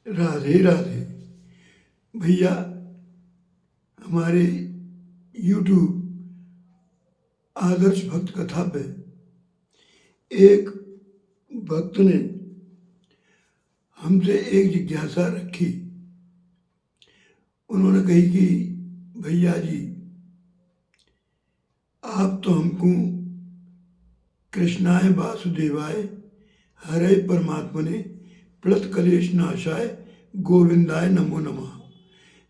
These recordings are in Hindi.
राधे राधे। भैया, हमारे YouTube आदर्श भक्त कथा पे एक भक्त ने हमसे एक जिज्ञासा रखी। उन्होंने कही कि भैया जी, आप तो हमको कृष्णाय वासुदेवाय हरे परमात्मने प्लत कलेश नाशाय गोविंदाय नमो नमः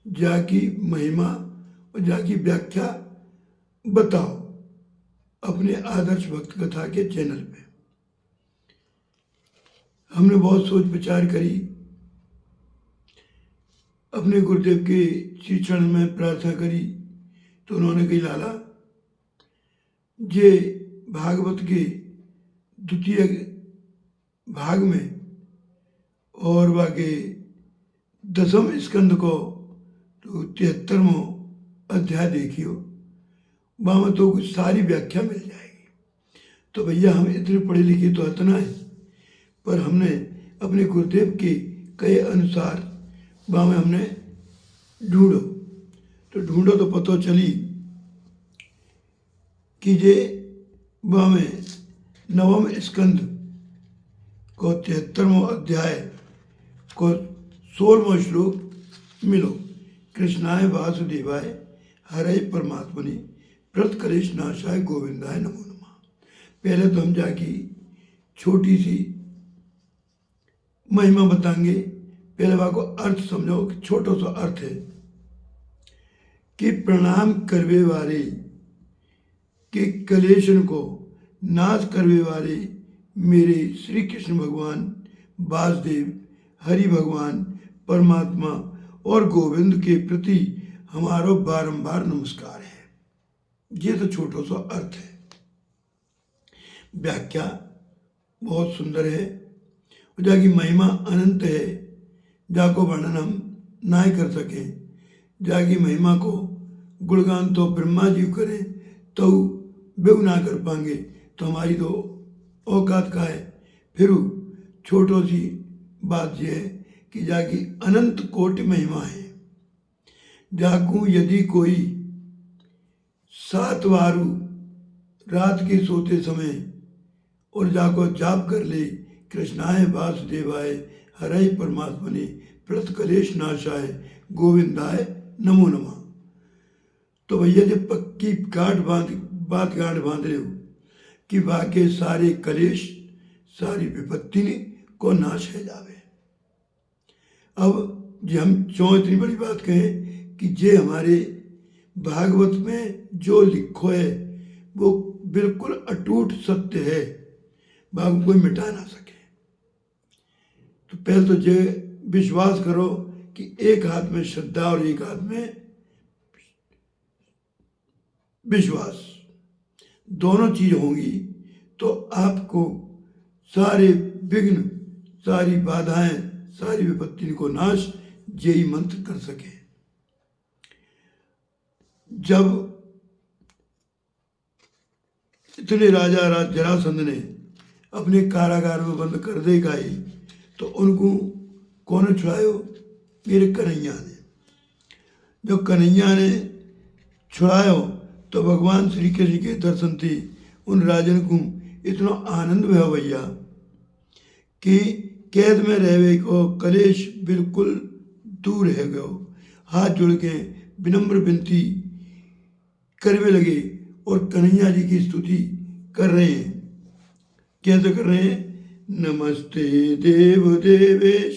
जाकी महिमा और जाकी व्याख्या बताओ अपने आदर्श भक्त कथा के चैनल पे। हमने बहुत सोच विचार करी, अपने गुरुदेव के श्री चरण में प्रार्थना करी, तो उन्होंने कही लाला जे भागवत के द्वितीय भाग में और वाके 10वें स्कंद को तो 73वां अध्याय देखियो, वहाँ तो कुछ सारी व्याख्या मिल जाएगी। तो भैया हम इतने पढ़े लिखे तो इतना है, पर हमने अपने गुरुदेव के कहे अनुसार वहाँ में हमने ढूंढो तो पता चली कि जे वहाँ में 9वें स्कंद को 73वां अध्याय को 16वां श्लोक मिलो। कृष्णाय वासुदेवाय हरे परमात्मने प्लत कलेश नाशाय गोविंदाय नमो नमः। पहले तो हम जाकी छोटी सी महिमा बताएंगे। पहले वहाँ को अर्थ समझो कि छोटा सा अर्थ है कि प्रणाम करवे वाले के कलेशन को नाश करवे वाले मेरे श्री कृष्ण भगवान वासुदेव हरि भगवान परमात्मा और गोविंद के प्रति हमारो बारंबार नमस्कार है। ये तो छोटा सा अर्थ है। व्याख्या बहुत सुंदर है, जाकी महिमा अनंत है, जाको वर्णन हम ना कर सके। जाकी महिमा को गुणगान तो ब्रह्मा जी करें तो बेव ना कर पाएंगे, तो हमारी तो औकात का है। फिर छोटो सी बात यह है कि जाकी अनंत कोटि महिमा है। जाकू यदि कोई 7 वारू रात के सोते समय और जाको जाप कर ले कृष्णाय वासुदेवाय हरे परमात्मने प्लत कलेश नाशाय गोविंदाय नमो नमः, तो भैया जब पक्की बात गांठ बांध रहे हो कि वाके सारे कलेश सारी विपत्ति को नाश है जावे। अब जे हम इतनी बड़ी बात कहें कि जे हमारे भागवत में जो लिखो है वो बिल्कुल अटूट सत्य है, भाग कोई मिटा ना सके। तो पहले तो जे विश्वास करो कि एक हाथ में श्रद्धा और एक हाथ में विश्वास, दोनों चीज होंगी तो आपको सारे विघ्न सारी बाधाएं सारी विपत्ति को नाश यही मंत्र कर सके। जब इतने राजा जरासंध ने अपने कारागार में बंद कर दे गए तो उनको कौन छुड़ायो? मेरे कन्हैया ने। जब कन्हैया ने छुड़ायो तो भगवान श्री कृष्ण के दर्शन थे उन राजन को इतना आनंद हुआ भैया कि कैद में रहवे को कलेश बिल्कुल दूर है गयो। हाथ जोड़ के विनम्र विनती करने लगे और कन्हैया जी की स्तुति कर रहे हैं। कैसे कर रहे हैं? नमस्ते देव देवेश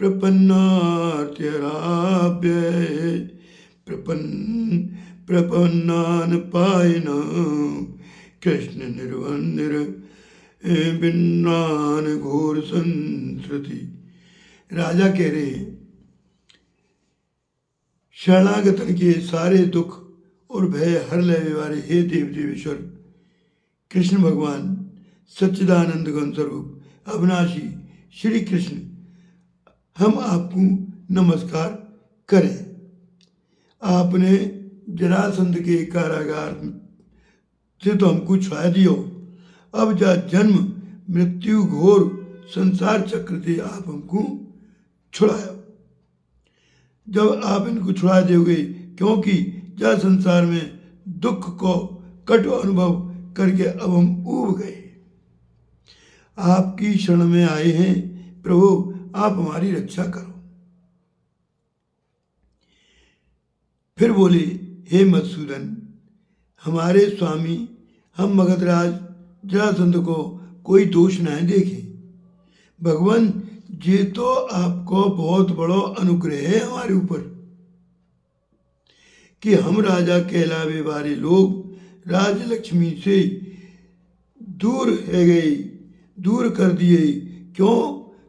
प्रपन्नार्त्यराभ्य प्रपन्नान पायन कृष्ण निर्वंदर बिन्नान घोर संस्कृति। राजा कह रहे हैं शरणागतन के सारे दुख और भय हर लेने वाले हे देव देवेश्वर कृष्ण भगवान सच्चिदानंद घन स्वरूप अविनाशी श्री कृष्ण, हम आपको नमस्कार करें। आपने जरासंध के कारागार से तो हमको छुड़ा दियो, अब जा जन्म मृत्यु घोर संसार चक्र से आप हमको छुड़ायो। जब आप इनको छुड़ा दोगे, क्योंकि जब संसार में दुख को कटु अनुभव करके अब हम ऊब गए, आपकी शरण में आए हैं प्रभु, आप हमारी रक्षा करो। फिर बोले, हे मधुसूदन, हमारे स्वामी, हम मगधराज जरासंध को कोई दोष न देखे। भगवान, ये तो आपको बहुत बड़ो अनुग्रह है हमारे ऊपर कि हम राजा कहलावे वाले लोग राजलक्ष्मी से दूर है गए, दूर कर दिए। क्यों?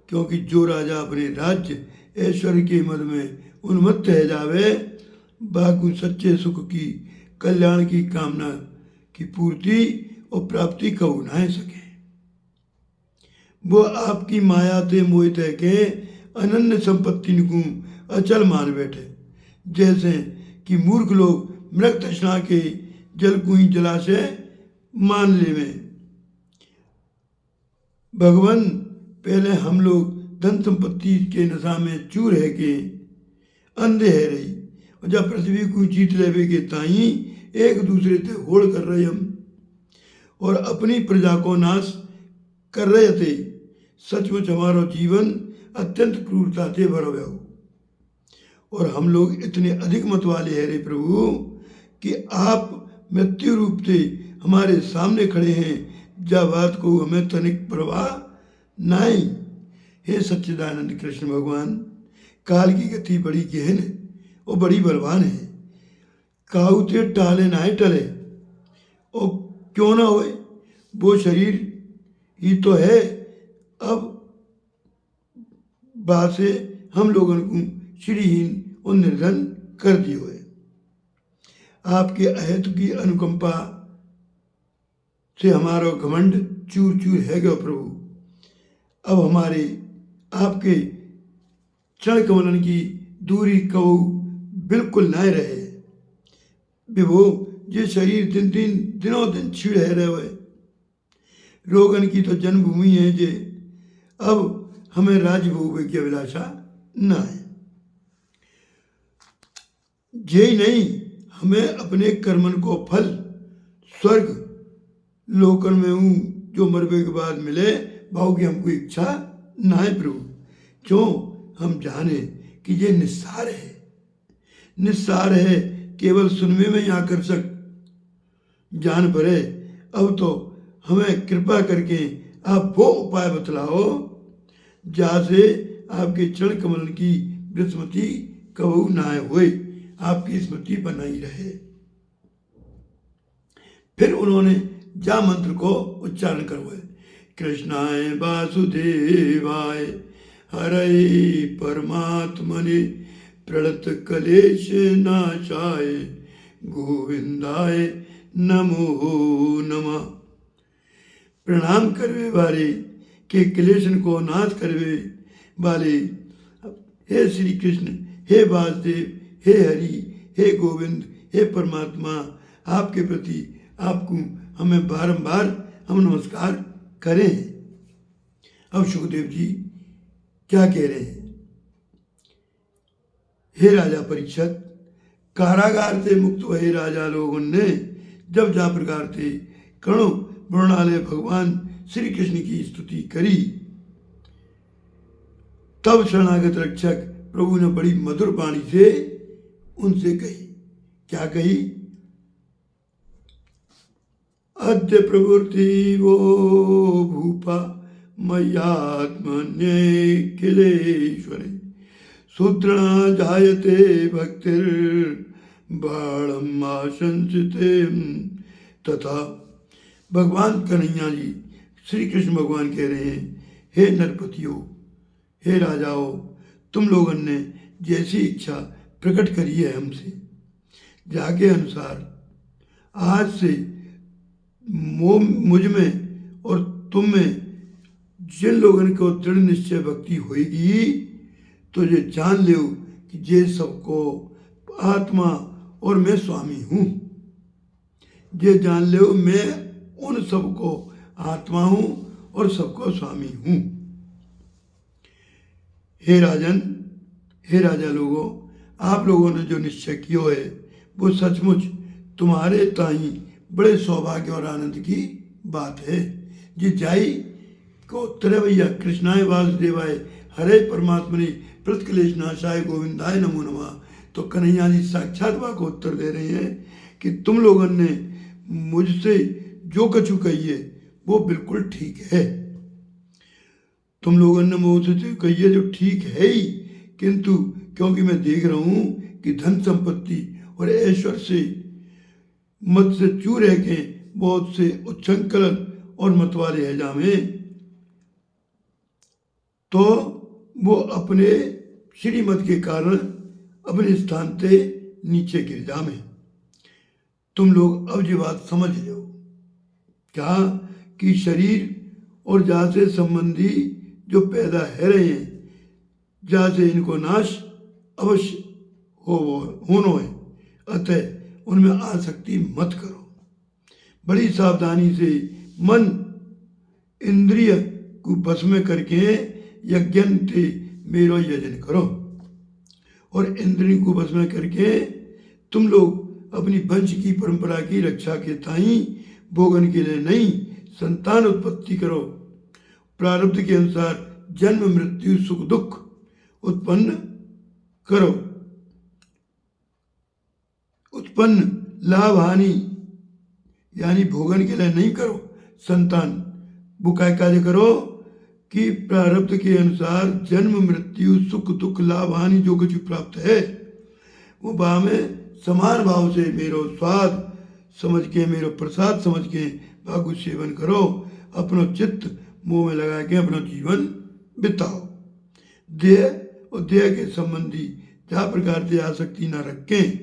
क्योंकि जो राजा अपने राज्य ऐश्वर्य के मद में उन्मत्त है जावे, बाकू सच्चे सुख की, कल्याण की कामना की पूर्ति और प्राप्ति कबू ना सके। वो आपकी माया ते मोहित है के अनन्य संपत्ति को अचल मान बैठे, जैसे कि मूर्ख लोग मृग तृष्णा के जल कुई जलाशय मान लेवे। भगवान, पहले हम लोग धन संपत्ति के नशा में चूर है के अंधे है रही, और जब पृथ्वी को जीत लेवे के ताई एक दूसरे से होड़ कर रहे हम और अपनी प्रजा को नाश कर रहे थे। सचमुच हमारा जीवन अत्यंत क्रूरता से भरा हुआ हो, और हम लोग इतने अधिक मत वाले हैं रे प्रभु कि आप मृत्यु रूप से हमारे सामने खड़े हैं, जब बात को हमें तनिक परवाह नहीं। हे सच्चिदानंद कृष्ण भगवान, काल की गति बड़ी गहन है और बड़ी बलवान है। काउते टाले ना टले, और क्यों ना होए, वो शरीर ही तो है। अब बात से हम लोगों को श्रीहीन और निर्धन कर दियो है। आपके अहेतु की अनुकंपा से हमारा घमंड चूर चूर है गयो प्रभु। अब हमारे आपके चरण कमलन की दूरी कबू बिल्कुल न रहे। विभो, ये शरीर दिनों दिन छिड़ है रहे हुए, रोगन की तो जन्मभूमि है जे, अब हमें राजभोग की अभिलाषा न है। यही नहीं, हमें अपने कर्मन को फल स्वर्ग लोकन में हूँ जो मरने के बाद मिले, भाव की हमको इच्छा न है प्रभु। क्यों? हम जाने कि ये निस्सार है, निस्सार है, केवल सुनने में यहाँ कर सक जान पड़े। अब तो हमें कृपा करके आप वो उपाय बतलाओ जहाँ से आपके चरण कमल की विस्मृति कबू ना हुए, आपकी स्मृति बनाई रहे। फिर उन्होंने जा मंत्र को उच्चारण करवाए। कृष्णाय वासुदेवाय हरे परमात्मने प्रणत कलेश नाशाय गोविंदाय नमो नमः। प्रणाम करवे वाले के क्लेशन को नाश करवे वाले हे श्री कृष्ण, हे वासुदेव, हे हरि, हे गोविंद, हे परमात्मा, आपके प्रति आपको हमें बारंबार हम नमस्कार करें। अब सुखदेव जी क्या कह रहे हैं? हे राजा परीक्षित, कारागार से मुक्त हुए राजा लोगों ने जब जा प्रकार थे कणों वर्णालय भगवान श्री कृष्ण की स्तुति करी, तब शरणागत रक्षक प्रभु ने बड़ी मधुर वाणी से उनसे कही। क्या कही? अद्य प्रवृत्ति वो भूपा मय्यात्मन्ये किलेश्वरे शूद्रणा जायते भक्तिर बाणम आशंसिते तथा। भगवान कन्हैया जी श्री कृष्ण भगवान कह रहे हैं, हे नरपतियों, हे राजाओं, तुम लोगों ने जैसी इच्छा प्रकट करी है हमसे, जाके अनुसार आज से मुझ में और तुम में जिन लोगों को दृढ़ निश्चय भक्ति होगी, तो ये जान लो कि ये सबको आत्मा और मैं स्वामी हूँ। ये जान लो मैं उन सबको आत्मा हूँ और सबको स्वामी हूँ। हे राजन, हे राजा लोगों, आप लोगों ने जो निश्चय कियो है वो सचमुच तुम्हारे ताई बड़े सौभाग्य और आनंद की बात है। जी जाई को त्रैवैया कृष्णाय वासुदेवाय हरे परमात्मने प्रतिक्लेश नाशाय गोविंदाय नमो नमः। तो कन्हैया जी साक्षात वाक को उत्तर दे रहे हैं कि तुम लोगों ने मुझसे जो कछु कही है वो बिल्कुल ठीक है। तुम लोगों ने मुझसे कही है जो ठीक है ही, किंतु क्योंकि मैं देख रहा हूं कि धन संपत्ति और ऐश्वर्य से मत से चूर है के बहुत से उच्छृंखलन और मतवाले है जामे, तो वो अपने श्रीमत के कारण अपने स्थान से नीचे गिर जामे। तुम लोग अब ये बात समझ लो क्या कि शरीर और जा से संबंधी जो पैदा है रहे हैं, जा से इनको नाश अवश्य होनो है, अतः उनमें आसक्ति मत करो। बड़ी सावधानी से मन इंद्रिय को बस में करके यज्ञन थे मेरो यजन करो, और इंद्रिय को बस में करके तुम लोग अपनी वंश की परंपरा की रक्षा के ताई भोगन के लिए नहीं संतान उत्पत्ति करो। प्रारब्ध के अनुसार जन्म मृत्यु सुख दुख उत्पन्न करो, उत्पन्न लाभ हानि यानी भोगन के लिए नहीं करो संतान, वो काय कार्य करो कि प्रारब्ध के अनुसार जन्म मृत्यु सुख दुख लाभ हानि जो कुछ प्राप्त है वो बा में समान भाव से मेरो स्वाद समझ के, मेरो प्रसाद समझ के भागु सेवन करो, अपनो चित्त मुंह में लगा के अपना जीवन बिताओ। देह और देह के संबंधी जहाँ प्रकार से आसक्ति न रखें,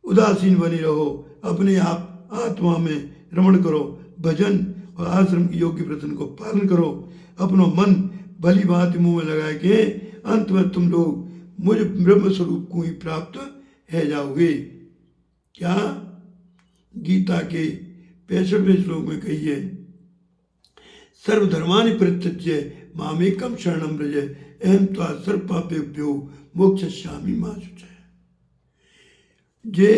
उदासीन बने रहो, अपने आप आत्मा में रमण करो, भजन और आश्रम की योग्य प्रथन को पालन करो, अपनो मन भली बात मुंह में लगा के अंत में तुम लोग मुझ ब्रह्म स्वरूप को ही प्राप्त है जाओगे। क्या गीता के 65वें श्लोक में कही है, सर्वधर्मानि परित्यज्य मामेकम शरणं व्रज अहम त्वा सर्व पापेभ्यो मोक्षयिष्यामि मा शुचः। जे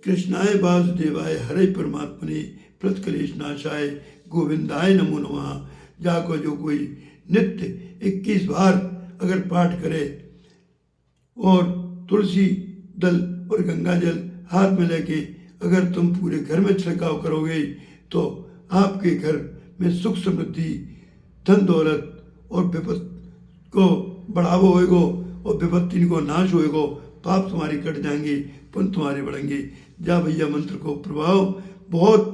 कृष्णाय वासुदेवाय हरे परमात्मने प्रतिक्लेश नाशाय गोविंदाय नमो नमः जाको जो कोई नित्य 21 बार अगर पाठ करे और तुलसी दल और गंगा जल हाथ में लेके अगर तुम पूरे घर में छिड़काव करोगे तो आपके घर में सुख समृद्धि धन दौलत और विपत्ति को बढ़ावो होएगो और विपत्ति को नाश होएगो, पाप तुम्हारे कट जाएंगे, पुण्य तुम्हारे बढ़ेंगे। जा भैया मंत्र को प्रभाव बहुत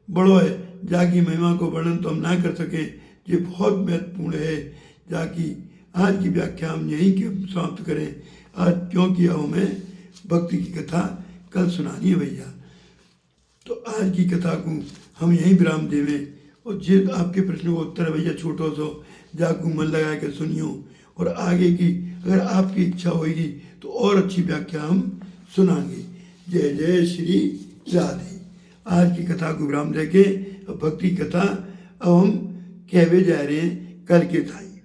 बड़ो है, जाकी महिमा को वर्णन तो हम ना कर सके, ये बहुत महत्वपूर्ण है। जाकी आज की व्याख्या हम यहीं की समाप्त करें आज, क्योंकि अब हमें भक्ति की कथा कल सुनानी है भैया। तो आज की कथा को हम यहीं विराम देवें, और जिस आपके प्रश्न को उत्तर भैया छोटो सो जाकू मन लगा के सुनियो, और आगे की अगर आपकी इच्छा होगी तो और अच्छी व्याख्या हम सुनाएंगे। जय जय श्री राधे। आज की कथा को विराम देके अब भक्ति कथा अब हम कहवे जा रहे हैं कल के था।